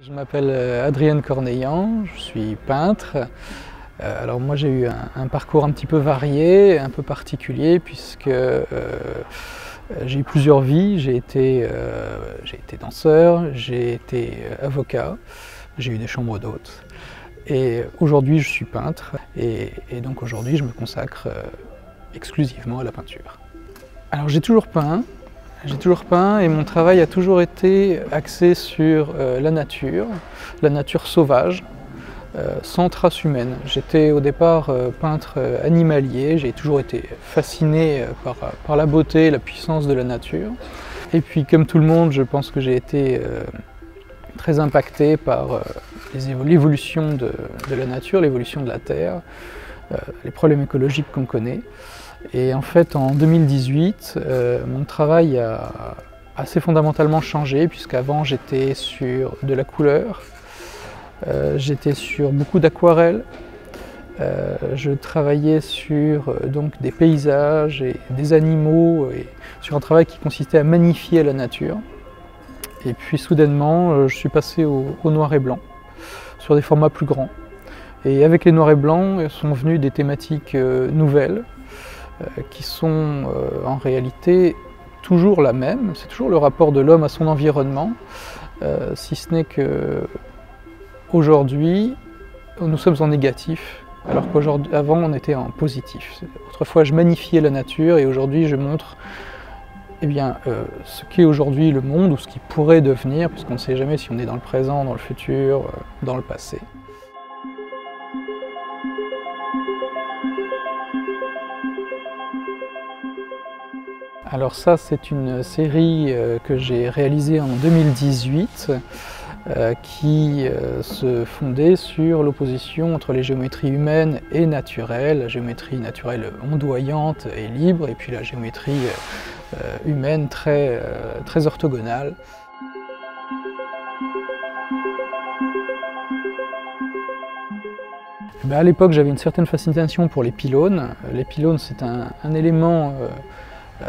Je m'appelle Adrien Corneillan, je suis peintre. Alors moi j'ai eu un parcours un petit peu varié, un peu particulier puisque j'ai eu plusieurs vies. J'ai été danseur, j'ai été avocat, j'ai eu des chambres d'hôtes. Et aujourd'hui je suis peintre et donc aujourd'hui je me consacre exclusivement à la peinture. Alors j'ai toujours peint et mon travail a toujours été axé sur la nature sauvage, sans trace humaine. J'étais au départ peintre animalier, j'ai toujours été fasciné par la beauté et la puissance de la nature. Et puis comme tout le monde, je pense que j'ai été très impacté par l'évolution de la nature, l'évolution de la Terre, les problèmes écologiques qu'on connaît. Et en fait, en 2018, mon travail a assez fondamentalement changé, puisqu'avant j'étais sur de la couleur, j'étais sur beaucoup d'aquarelles, je travaillais sur donc des paysages et des animaux, et sur un travail qui consistait à magnifier la nature. Et puis soudainement, je suis passé au noir et blanc, sur des formats plus grands. Et avec les noirs et blancs sont venues des thématiques nouvelles, qui sont en réalité toujours la même, c'est toujours le rapport de l'homme à son environnement, si ce n'est que aujourd'hui nous sommes en négatif, alors qu'avant on était en positif. Autrefois je magnifiais la nature et aujourd'hui je montre ce qu'est aujourd'hui le monde ou ce qui pourrait devenir, puisqu'on ne sait jamais si on est dans le présent, dans le futur, dans le passé. Alors ça, c'est une série que j'ai réalisée en 2018 qui se fondait sur l'opposition entre les géométries humaines et naturelles, la géométrie naturelle ondoyante et libre, et puis la géométrie humaine très orthogonale. À l'époque, j'avais une certaine fascination pour les pylônes. Les pylônes, c'est un élément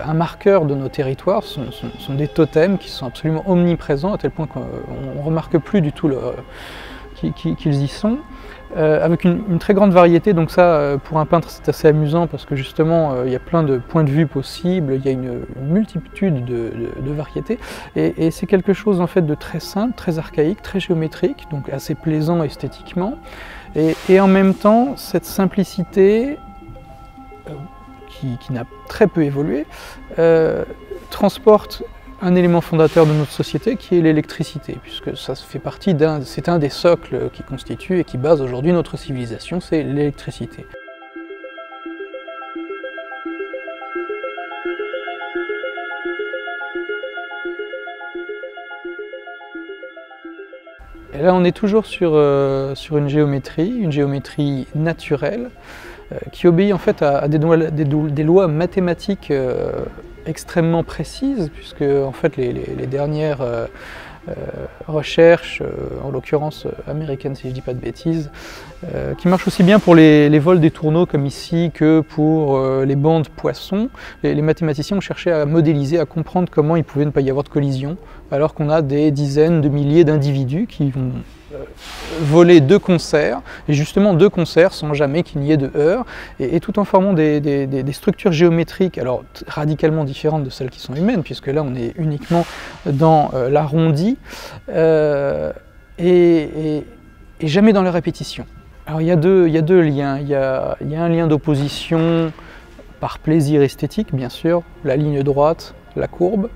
un marqueur de nos territoires, sont des totems qui sont absolument omniprésents à tel point qu'on ne remarque plus du tout qu'ils y sont, avec une très grande variété. Donc ça, pour un peintre, c'est assez amusant parce que justement, il y a plein de points de vue possibles, il y a une multitude de variétés, et c'est quelque chose en fait de très simple, très archaïque, très géométrique, donc assez plaisant esthétiquement, et en même temps, cette simplicité qui n'a très peu évolué, transporte un élément fondateur de notre société qui est l'électricité, puisque ça fait partie c'est un des socles qui constitue et qui base aujourd'hui notre civilisation, c'est l'électricité. Et là on est toujours sur une géométrie naturelle, qui obéit en fait à des lois mathématiques extrêmement précises, puisque en fait les dernières recherches, en l'occurrence américaines si je ne dis pas de bêtises, qui marchent aussi bien pour les vols des tourneaux comme ici que pour les bancs de poissons, les mathématiciens ont cherché à modéliser, à comprendre comment il pouvait ne pas y avoir de collision, alors qu'on a des dizaines de milliers d'individus qui vont voler de concert, et justement de concert sans jamais qu'il n'y ait de heurts, et tout en formant des structures géométriques, alors radicalement différentes de celles qui sont humaines, puisque là on est uniquement dans l'arrondi, et jamais dans la répétition. Alors il y a deux liens, il y a un lien d'opposition par plaisir esthétique, bien sûr, la ligne droite, la courbe,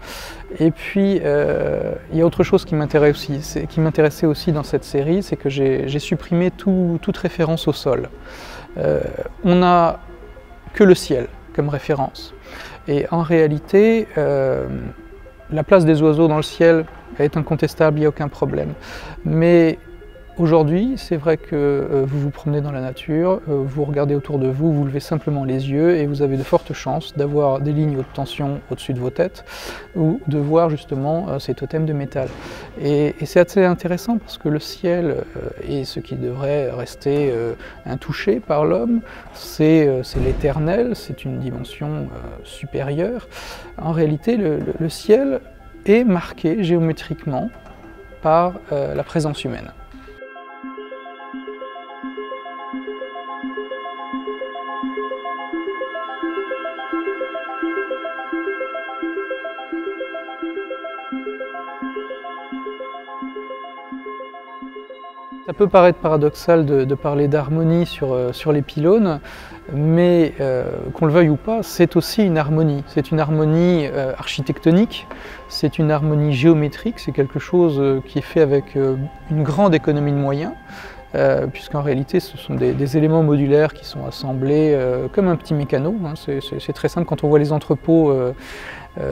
et puis il y a autre chose qui m'intéressait aussi dans cette série, c'est que j'ai supprimé toute référence au sol. On n'a que le ciel comme référence, et en réalité la place des oiseaux dans le ciel est incontestable, il n'y a aucun problème, mais aujourd'hui, c'est vrai que vous vous promenez dans la nature, vous regardez autour de vous, vous levez simplement les yeux et vous avez de fortes chances d'avoir des lignes haute tension au-dessus de vos têtes ou de voir justement ces totems de métal. Et c'est assez intéressant parce que le ciel est ce qui devrait rester intouché par l'homme, c'est l'éternel, c'est une dimension supérieure. En réalité, le ciel est marqué géométriquement par la présence humaine. Ça peut paraître paradoxal de parler d'harmonie sur les pylônes, mais qu'on le veuille ou pas, c'est aussi une harmonie. C'est une harmonie architectonique, c'est une harmonie géométrique, c'est quelque chose qui est fait avec une grande économie de moyens, puisqu'en réalité ce sont des éléments modulaires qui sont assemblés comme un petit mécano. Hein. C'est très simple, quand on voit les entrepôts,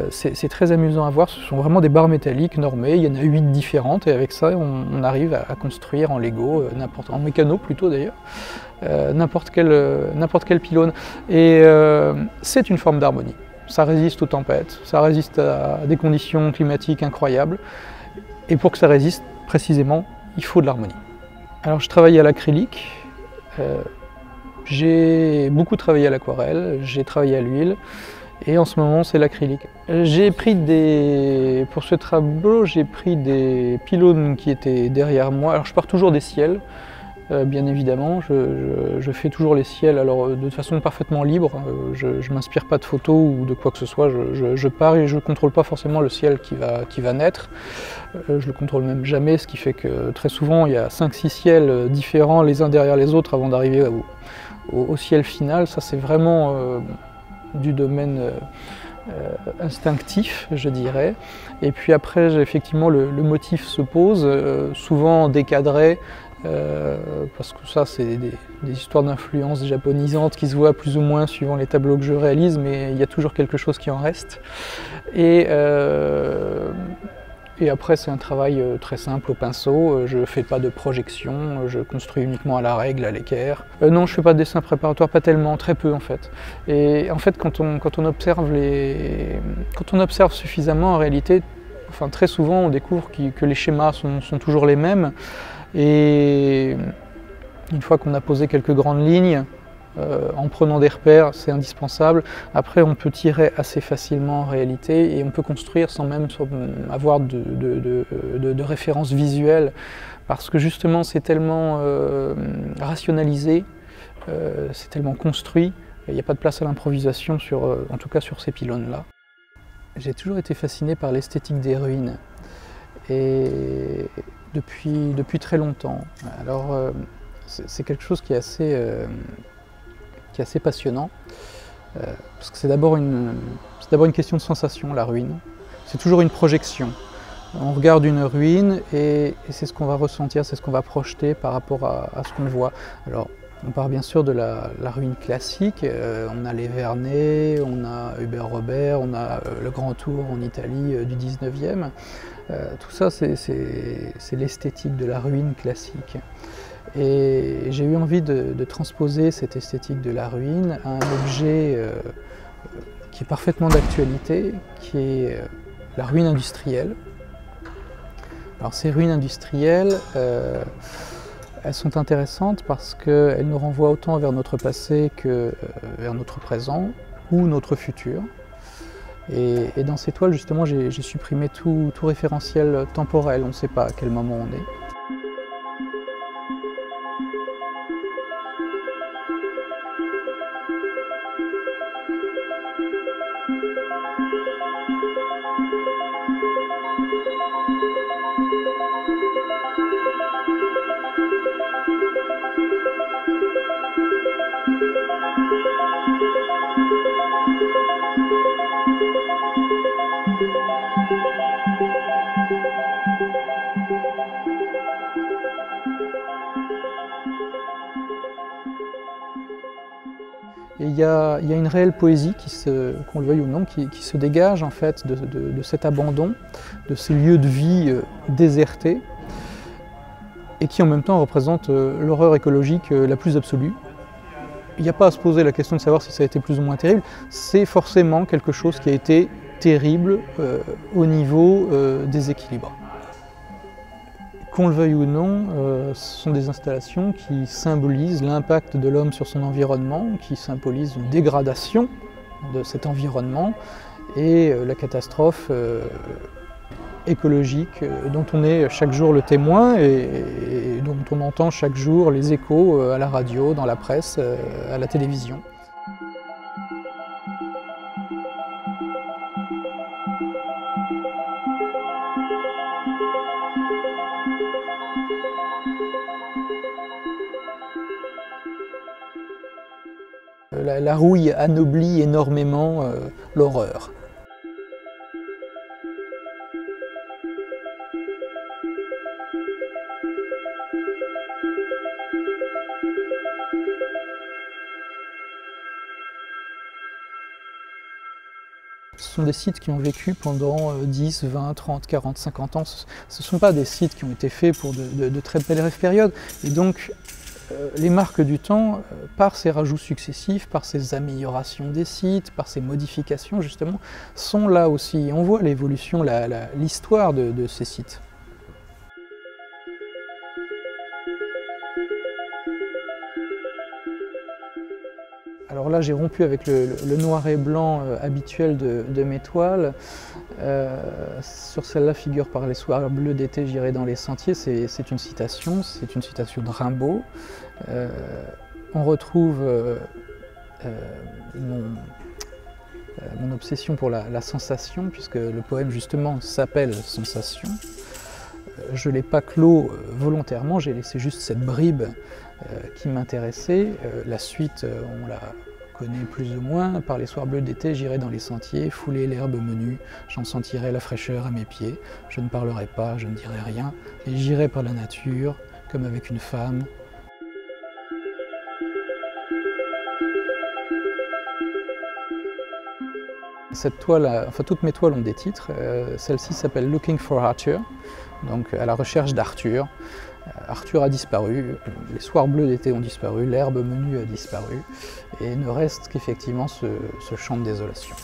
c'est très amusant à voir, ce sont vraiment des barres métalliques normées, il y en a 8 différentes, et avec ça on arrive à construire en Lego, en mécano plutôt d'ailleurs, n'importe quel pylône. Et c'est une forme d'harmonie. Ça résiste aux tempêtes, ça résiste à des conditions climatiques incroyables, et pour que ça résiste précisément, il faut de l'harmonie. Alors je travaille à l'acrylique, j'ai beaucoup travaillé à l'aquarelle, j'ai travaillé à l'huile, et en ce moment c'est l'acrylique. Pour ce tableau, j'ai pris des pylônes qui étaient derrière moi. Alors je pars toujours des ciels, bien évidemment, je fais toujours les ciels alors de façon parfaitement libre, je ne m'inspire pas de photos ou de quoi que ce soit, je pars et je ne contrôle pas forcément le ciel qui va naître, je ne le contrôle même jamais, ce qui fait que très souvent il y a 5-6 ciels différents les uns derrière les autres avant d'arriver au ciel final. Ça c'est vraiment du domaine instinctif, je dirais. Et puis après, effectivement, le motif se pose, souvent décadré, parce que ça, c'est des histoires d'influence japonisantes qui se voient plus ou moins suivant les tableaux que je réalise, mais il y a toujours quelque chose qui en reste. Et après, c'est un travail très simple au pinceau, je ne fais pas de projection, je construis uniquement à la règle, à l'équerre. Non, je ne fais pas de dessin préparatoire, pas tellement, très peu en fait. Et en fait, quand on observe suffisamment, en réalité, enfin, très souvent, on découvre que les schémas sont toujours les mêmes. Et une fois qu'on a posé quelques grandes lignes, en prenant des repères, c'est indispensable. Après, on peut tirer assez facilement en réalité et on peut construire sans même avoir de références visuelles parce que justement c'est tellement rationalisé, c'est tellement construit, il n'y a pas de place à l'improvisation, en tout cas sur ces pylônes-là. J'ai toujours été fasciné par l'esthétique des ruines et depuis très longtemps. Alors c'est quelque chose qui est assez passionnant, parce que c'est d'abord une question de sensation, la ruine. C'est toujours une projection. On regarde une ruine et c'est ce qu'on va ressentir, c'est ce qu'on va projeter par rapport à ce qu'on voit. Alors, on part bien sûr de la ruine classique, on a les Vernets, on a Hubert Robert, on a le Grand Tour en Italie du 19e. Tout ça, c'est l'esthétique de la ruine classique. Et j'ai eu envie de transposer cette esthétique de la ruine à un objet qui est parfaitement d'actualité, qui est la ruine industrielle. Alors ces ruines industrielles, elles sont intéressantes parce qu'elles nous renvoient autant vers notre passé que vers notre présent ou notre futur. Et dans ces toiles, justement, j'ai supprimé tout référentiel temporel, on ne sait pas à quel moment on est. Et il y a une réelle poésie, qu'on le veuille ou non, qui se dégage en fait de cet abandon, de ces lieux de vie désertés, et qui en même temps représente l'horreur écologique la plus absolue. Il n'y a pas à se poser la question de savoir si ça a été plus ou moins terrible, c'est forcément quelque chose qui a été terrible au niveau des équilibres. Qu'on le veuille ou non, ce sont des installations qui symbolisent l'impact de l'homme sur son environnement, qui symbolisent une dégradation de cet environnement et la catastrophe écologique dont on est chaque jour le témoin et dont on entend chaque jour les échos à la radio, dans la presse, à la télévision. La rouille anoblit énormément l'horreur. Ce sont des sites qui ont vécu pendant 10, 20, 30, 40, 50 ans. Ce ne sont pas des sites qui ont été faits pour de très brèves périodes. Et donc, les marques du temps, par ces rajouts successifs, par ces améliorations des sites, par ces modifications justement, sont là aussi. On voit l'évolution, l'histoire de ces sites. Alors là, j'ai rompu avec le noir et blanc habituel de mes toiles. Sur celle-là figure par les soirs bleus d'été, j'irai dans les sentiers. C'est une citation de Rimbaud. On retrouve mon obsession pour la sensation, puisque le poème justement s'appelle Sensation. Je ne l'ai pas clos volontairement, j'ai laissé juste cette bribe qui m'intéressait. La suite, on la connaît plus ou moins. Par les soirs bleus d'été, j'irai dans les sentiers, fouler l'herbe menue, j'en sentirai la fraîcheur à mes pieds. Je ne parlerai pas, je ne dirai rien, et j'irai par la nature, comme avec une femme. Cette toile, enfin toutes mes toiles ont des titres. Celle-ci s'appelle Looking for Arthur, donc à la recherche d'Arthur. Arthur a disparu, les soirs bleus d'été ont disparu, l'herbe menue a disparu, et il ne reste qu'effectivement ce champ de désolation.